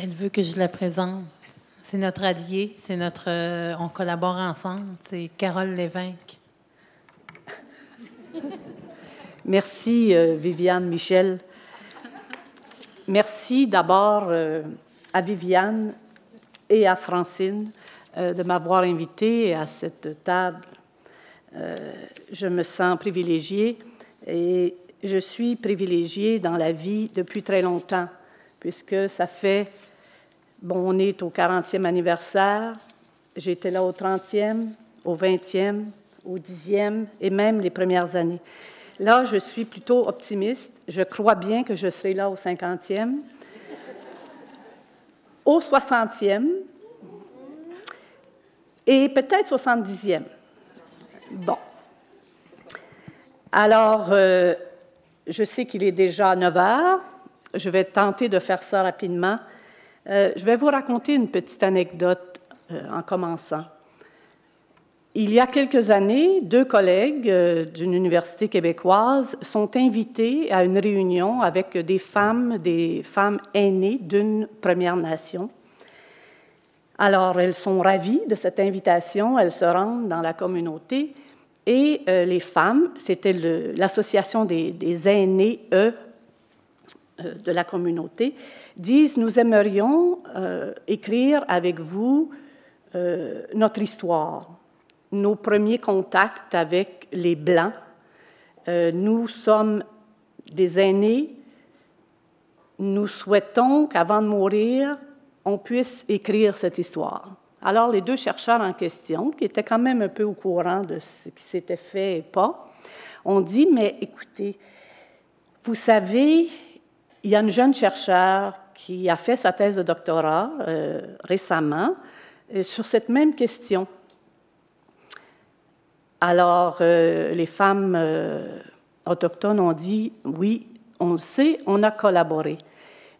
Elle veut que je la présente. C'est notre allié, c'est notre, on collabore ensemble. C'est Carole Lévesque. Merci, Viviane Michel. Merci d'abord à Viviane et à Francine de m'avoir invitée à cette table. Je me sens privilégiée et je suis privilégiée dans la vie depuis très longtemps, puisque ça fait, bon, on est au 40e anniversaire, j'étais là au 30e, au 20e, au 10e et même les premières années. Là, je suis plutôt optimiste. Je crois bien que je serai là au 50e, au 60e et peut-être 70e. Bon. Alors, je sais qu'il est déjà 9 heures. Je vais tenter de faire ça rapidement. Je vais vous raconter une petite anecdote en commençant. Il y a quelques années, 2 collègues d'une université québécoise sont invités à une réunion avec des femmes aînées d'une Première Nation. Alors, elles sont ravies de cette invitation, elles se rendent dans la communauté et les femmes, c'était l'association des aînés, de la communauté, disent « Nous aimerions écrire avec vous notre histoire ». Nos premiers contacts avec les Blancs. Nous sommes des aînés. Nous souhaitons qu'avant de mourir, on puisse écrire cette histoire. Alors, les 2 chercheurs en question, qui étaient quand même un peu au courant de ce qui s'était fait et pas, ont dit, mais écoutez, vous savez, il y a une jeune chercheure qui a fait sa thèse de doctorat récemment sur cette même question. Alors, les femmes autochtones ont dit, oui, on le sait, on a collaboré.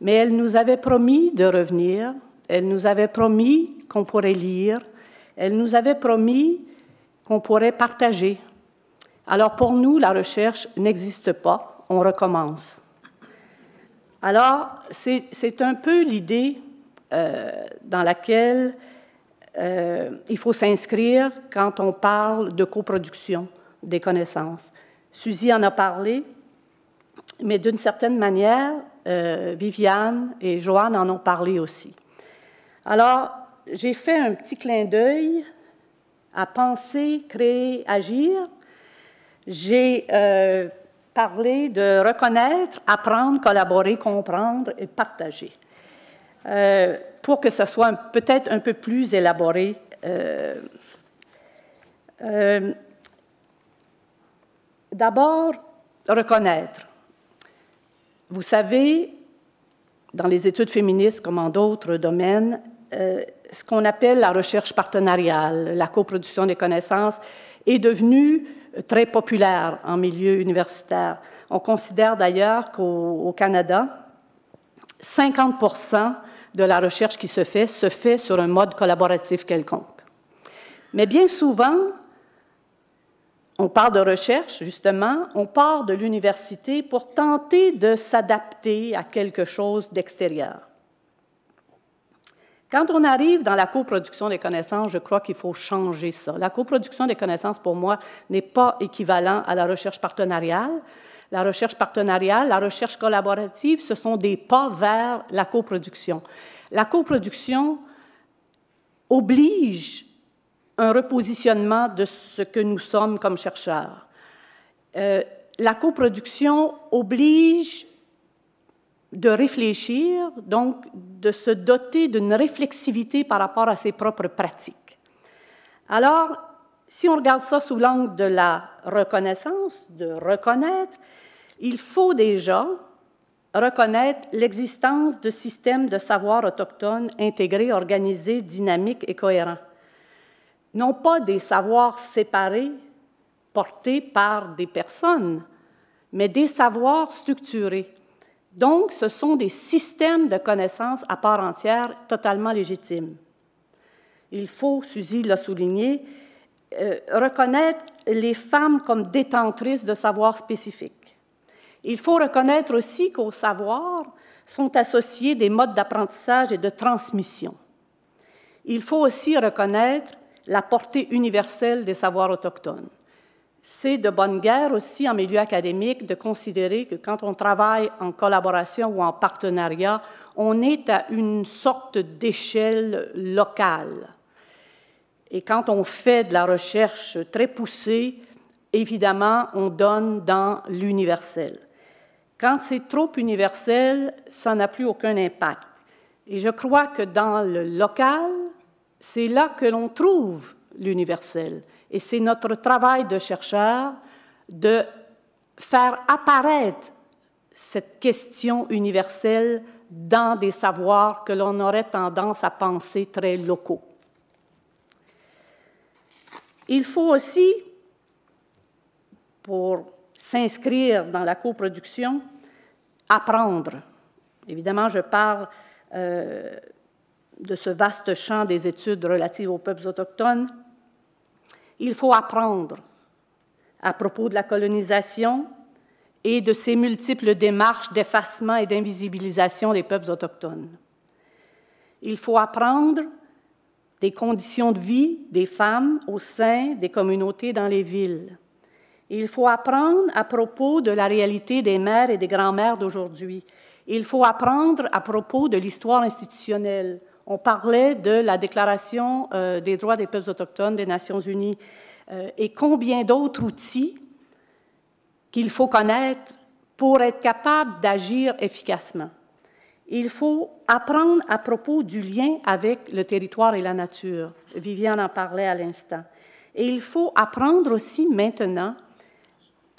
Mais elles nous avaient promis de revenir, elles nous avaient promis qu'on pourrait lire, elles nous avaient promis qu'on pourrait partager. Alors, pour nous, la recherche n'existe pas, on recommence. Alors, c'est un peu l'idée dans laquelle il faut s'inscrire quand on parle de coproduction des connaissances. Suzy en a parlé, mais d'une certaine manière, Viviane et Joanne en ont parlé aussi. Alors, j'ai fait un petit clin d'œil à penser, créer, agir. J'ai parlé de reconnaître, apprendre, collaborer, comprendre et partager. Pour que ce soit peut-être un peu plus élaboré. D'abord, reconnaître. Vous savez, dans les études féministes comme en d'autres domaines, ce qu'on appelle la recherche partenariale, la coproduction des connaissances, est devenue très populaire en milieu universitaire. On considère d'ailleurs qu'au Canada, 50% de la recherche qui se fait sur un mode collaboratif quelconque. Mais bien souvent, on parle de recherche, justement, on part de l'université pour tenter de s'adapter à quelque chose d'extérieur. Quand on arrive dans la coproduction des connaissances, je crois qu'il faut changer ça. La coproduction des connaissances, pour moi, n'est pas équivalent à la recherche partenariale. La recherche partenariale, la recherche collaborative, ce sont des pas vers la coproduction. La coproduction oblige un repositionnement de ce que nous sommes comme chercheurs. La coproduction oblige de réfléchir, donc de se doter d'une réflexivité par rapport à ses propres pratiques. Alors, si on regarde ça sous l'angle de la reconnaissance, de reconnaître, il faut déjà reconnaître l'existence de systèmes de savoir autochtones intégrés, organisés, dynamiques et cohérents. Non pas des savoirs séparés, portés par des personnes, mais des savoirs structurés. Donc, ce sont des systèmes de connaissances à part entière, totalement légitimes. Il faut, Suzy l'a souligné, reconnaître les femmes comme détentrices de savoirs spécifiques. Il faut reconnaître aussi qu'au savoir sont associés des modes d'apprentissage et de transmission. Il faut aussi reconnaître la portée universelle des savoirs autochtones. C'est de bonne guerre aussi en milieu académique de considérer que quand on travaille en collaboration ou en partenariat, on est à une sorte d'échelle locale. Et quand on fait de la recherche très poussée, évidemment, on donne dans l'universel. Quand c'est trop universel, ça n'a plus aucun impact. Et je crois que dans le local, c'est là que l'on trouve l'universel. Et c'est notre travail de chercheur de faire apparaître cette question universelle dans des savoirs que l'on aurait tendance à penser très locaux. Il faut aussi, pour s'inscrire dans la coproduction, apprendre. Évidemment, je parle de ce vaste champ des études relatives aux peuples autochtones. Il faut apprendre à propos de la colonisation et de ces multiples démarches d'effacement et d'invisibilisation des peuples autochtones. Il faut apprendre des conditions de vie des femmes au sein des communautés dans les villes. Il faut apprendre à propos de la réalité des mères et des grands-mères d'aujourd'hui. Il faut apprendre à propos de l'histoire institutionnelle. On parlait de la Déclaration des droits des peuples autochtones des Nations unies et combien d'autres outils qu'il faut connaître pour être capable d'agir efficacement. Il faut apprendre à propos du lien avec le territoire et la nature. Viviane en parlait à l'instant. Et il faut apprendre aussi maintenant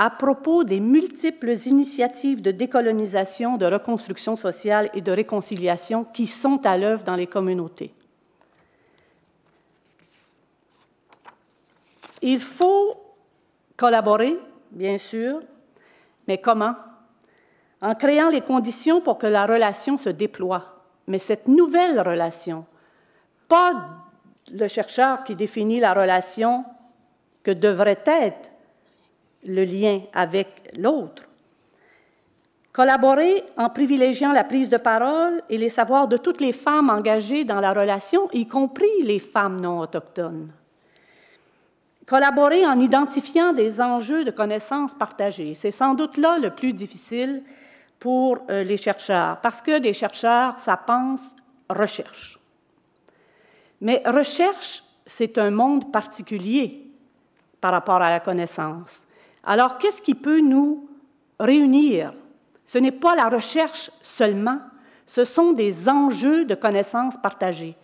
à propos des multiples initiatives de décolonisation, de reconstruction sociale et de réconciliation qui sont à l'œuvre dans les communautés. Il faut collaborer, bien sûr, mais comment? En créant les conditions pour que la relation se déploie. Mais cette nouvelle relation, pas le chercheur qui définit la relation que devrait être le lien avec l'autre. Collaborer en privilégiant la prise de parole et les savoirs de toutes les femmes engagées dans la relation, y compris les femmes non autochtones. Collaborer en identifiant des enjeux de connaissances partagées. C'est sans doute là le plus difficile pour les chercheurs, parce que les chercheurs, ça pense recherche. Mais recherche, c'est un monde particulier par rapport à la connaissance. Alors, qu'est-ce qui peut nous réunir? Ce n'est pas la recherche seulement, ce sont des enjeux de connaissances partagées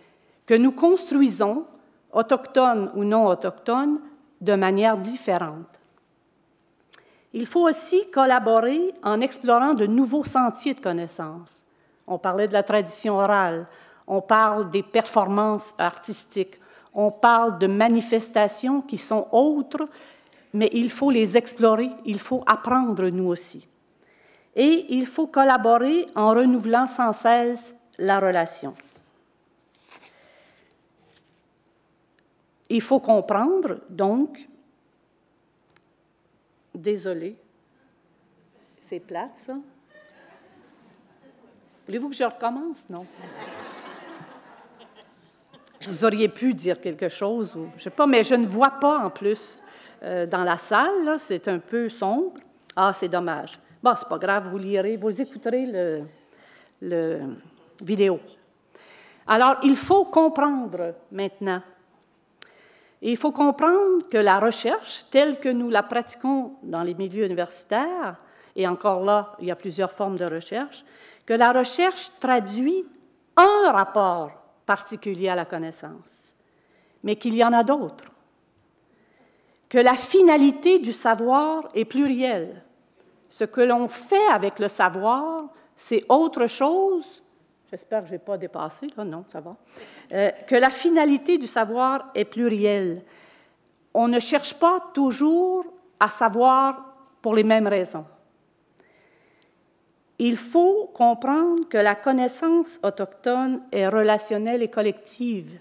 que nous construisons, autochtones ou non autochtones, de manière différente. Il faut aussi collaborer en explorant de nouveaux sentiers de connaissances. On parlait de la tradition orale, on parle des performances artistiques, on parle de manifestations qui sont autres, mais il faut les explorer, il faut apprendre nous aussi. Et il faut collaborer en renouvelant sans cesse la relation. Il faut comprendre, donc, désolé, c'est plate, ça. Voulez-vous que je recommence? Non. Vous auriez pu dire quelque chose, ou, je ne sais pas, mais je ne vois pas en plus dans la salle, c'est un peu sombre. Ah, c'est dommage. Bon, c'est pas grave, vous lirez, vous écouterez le vidéo. Alors, il faut comprendre maintenant. Et il faut comprendre que la recherche, telle que nous la pratiquons dans les milieux universitaires, et encore là, il y a plusieurs formes de recherche, que la recherche traduit un rapport particulier à la connaissance, mais qu'il y en a d'autres. Que la finalité du savoir est plurielle. Ce que l'on fait avec le savoir, c'est autre chose. J'espère que je n'ai pas dépassé, là, non, ça va. Que la finalité du savoir est plurielle. On ne cherche pas toujours à savoir pour les mêmes raisons. Il faut comprendre que la connaissance autochtone est relationnelle et collective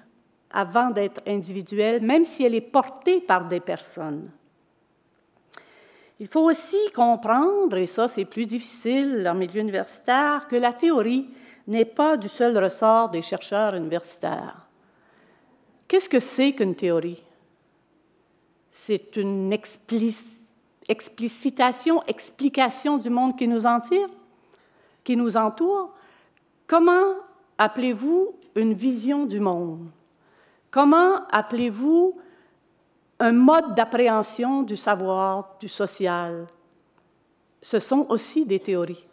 avant d'être individuelle, même si elle est portée par des personnes. Il faut aussi comprendre, et ça c'est plus difficile en milieu universitaire, que la théorie n'est pas du seul ressort des chercheurs universitaires. Qu'est-ce que c'est qu'une théorie? C'est une explicitation, explication du monde qui nous entoure. Comment appelez-vous une vision du monde? Comment appelez-vous un mode d'appréhension du savoir, du social? Ce sont aussi des théories.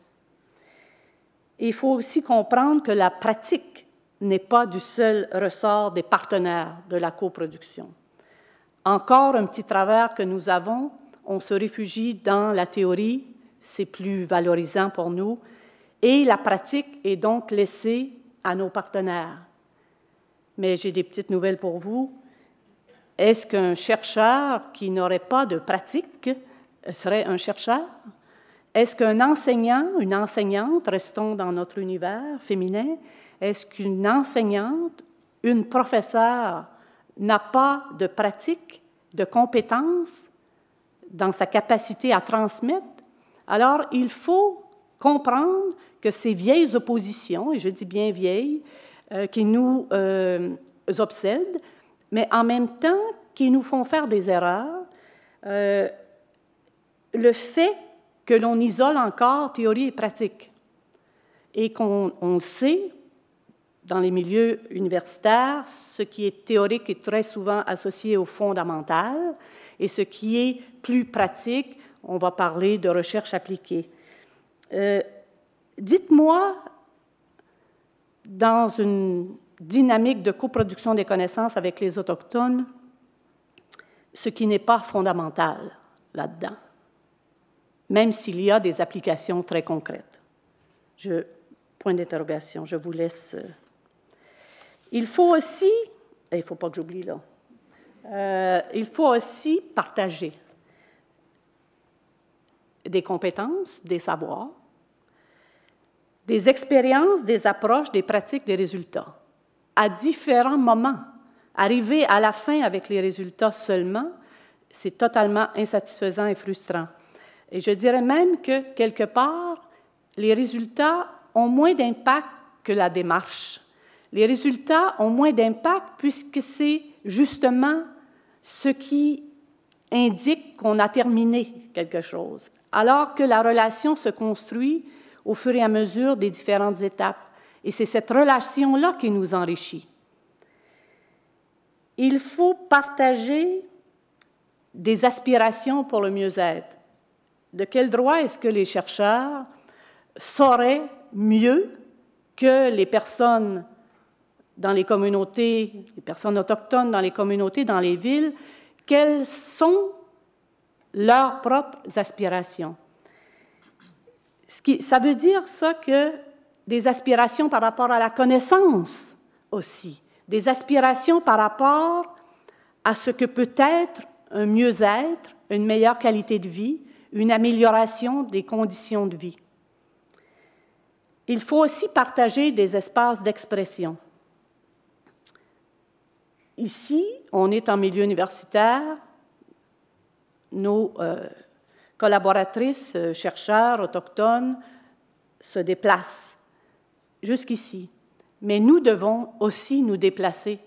Il faut aussi comprendre que la pratique n'est pas du seul ressort des partenaires de la coproduction. Encore un petit travers que nous avons, on se réfugie dans la théorie, c'est plus valorisant pour nous, et la pratique est donc laissée à nos partenaires. Mais j'ai des petites nouvelles pour vous. Est-ce qu'un chercheur qui n'aurait pas de pratique serait un chercheur? Est-ce qu'un enseignant, une enseignante, restons dans notre univers féminin, est-ce qu'une enseignante, une professeure n'a pas de pratique, de compétences dans sa capacité à transmettre? Alors, il faut comprendre que ces vieilles oppositions, et je dis bien vieilles, qui nous obsèdent, mais en même temps qui nous font faire des erreurs, le fait que l'on isole encore théorie et pratique, et qu'on sait, dans les milieux universitaires, ce qui est théorique est très souvent associé au fondamental, et ce qui est plus pratique, on va parler de recherche appliquée. Dites-moi, dans une dynamique de coproduction des connaissances avec les Autochtones, ce qui n'est pas fondamental là-dedans, même s'il y a des applications très concrètes. Point d'interrogation, je vous laisse. Il faut aussi, il ne faut pas que j'oublie là, il faut aussi partager des compétences, des savoirs, des expériences, des approches, des pratiques, des résultats, à différents moments. Arriver à la fin avec les résultats seulement, c'est totalement insatisfaisant et frustrant. Et je dirais même que, quelque part, les résultats ont moins d'impact que la démarche. Les résultats ont moins d'impact puisque c'est justement ce qui indique qu'on a terminé quelque chose, alors que la relation se construit au fur et à mesure des différentes étapes. Et c'est cette relation-là qui nous enrichit. Il faut partager des aspirations pour le mieux-être. De quel droit est-ce que les chercheurs sauraient mieux que les personnes dans les communautés, les personnes autochtones dans les communautés, dans les villes, quelles sont leurs propres aspirations? Ça veut dire ça que des aspirations par rapport à la connaissance aussi, des aspirations par rapport à ce que peut être un mieux-être, une meilleure qualité de vie, une amélioration des conditions de vie. Il faut aussi partager des espaces d'expression. Ici, on est en milieu universitaire, nos collaboratrices, chercheurs autochtones se déplacent jusqu'ici. Mais nous devons aussi nous déplacer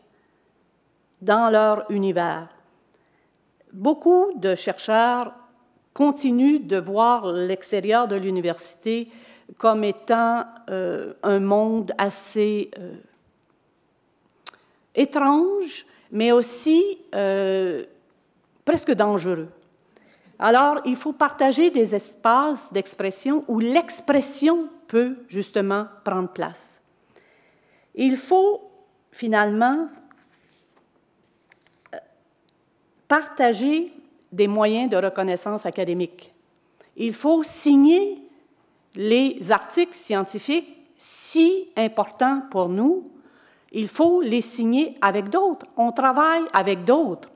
dans leur univers. Beaucoup de chercheurs continuent de voir l'extérieur de l'université comme étant un monde assez étrange, mais aussi presque dangereux. Alors, il faut partager des espaces d'expression où l'expression peut justement prendre place. Il faut finalement partager des moyens de reconnaissance académique. Il faut signer les articles scientifiques si importants pour nous. Il faut les signer avec d'autres. On travaille avec d'autres.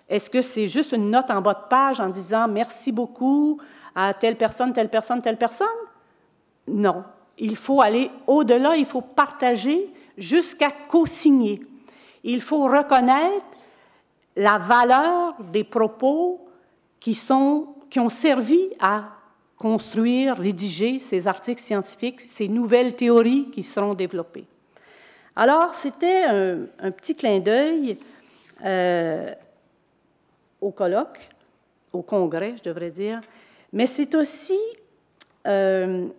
Est-ce que c'est juste une note en bas de page en disant « merci beaucoup à telle personne, telle personne, telle personne » ? Non. Il faut aller au-delà, il faut partager jusqu'à co-signer. Il faut reconnaître la valeur des propos qui sont qui ont servi à construire, rédiger ces articles scientifiques, ces nouvelles théories qui seront développées. Alors, c'était un petit clin d'œil au colloque, au congrès, je devrais dire, mais c'est aussi une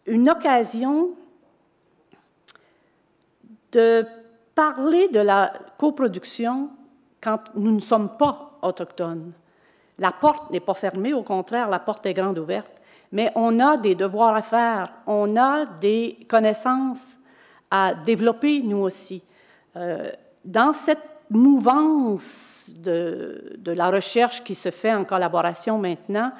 occasion de parler de la coproduction quand nous ne sommes pas autochtones. La porte n'est pas fermée, au contraire, la porte est grande ouverte, mais on a des devoirs à faire, on a des connaissances à développer, nous aussi. Dans cette mouvance de la recherche qui se fait en collaboration maintenant,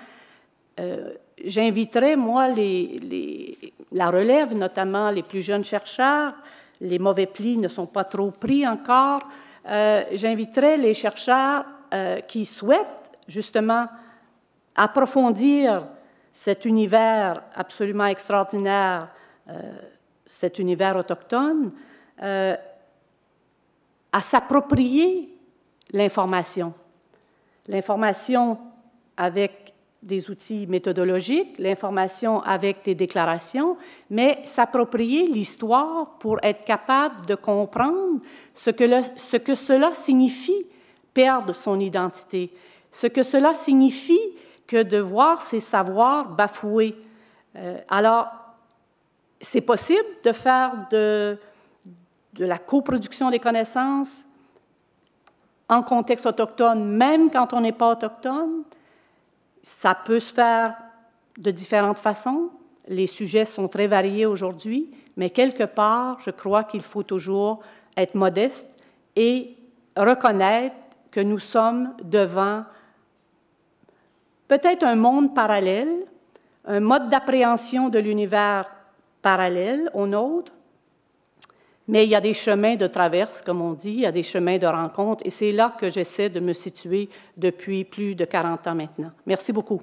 j'inviterais, moi, la relève, notamment les plus jeunes chercheurs, les mauvais plis ne sont pas trop pris encore, j'inviterais les chercheurs qui souhaitent justement approfondir cet univers absolument extraordinaire, cet univers autochtone, à s'approprier l'information. L'information avec des outils méthodologiques, l'information avec des déclarations, mais s'approprier l'histoire pour être capable de comprendre ce que cela signifie perdre son identité, ce que cela signifie que de voir ses savoirs bafoués. Alors, c'est possible de faire de la coproduction des connaissances en contexte autochtone, même quand on n'est pas autochtone. Ça peut se faire de différentes façons. Les sujets sont très variés aujourd'hui, mais quelque part, je crois qu'il faut toujours être modeste et reconnaître que nous sommes devant peut-être un monde parallèle, un mode d'appréhension de l'univers parallèle au nôtre, mais il y a des chemins de traverse, comme on dit, il y a des chemins de rencontre, et c'est là que j'essaie de me situer depuis plus de 40 ans maintenant. Merci beaucoup.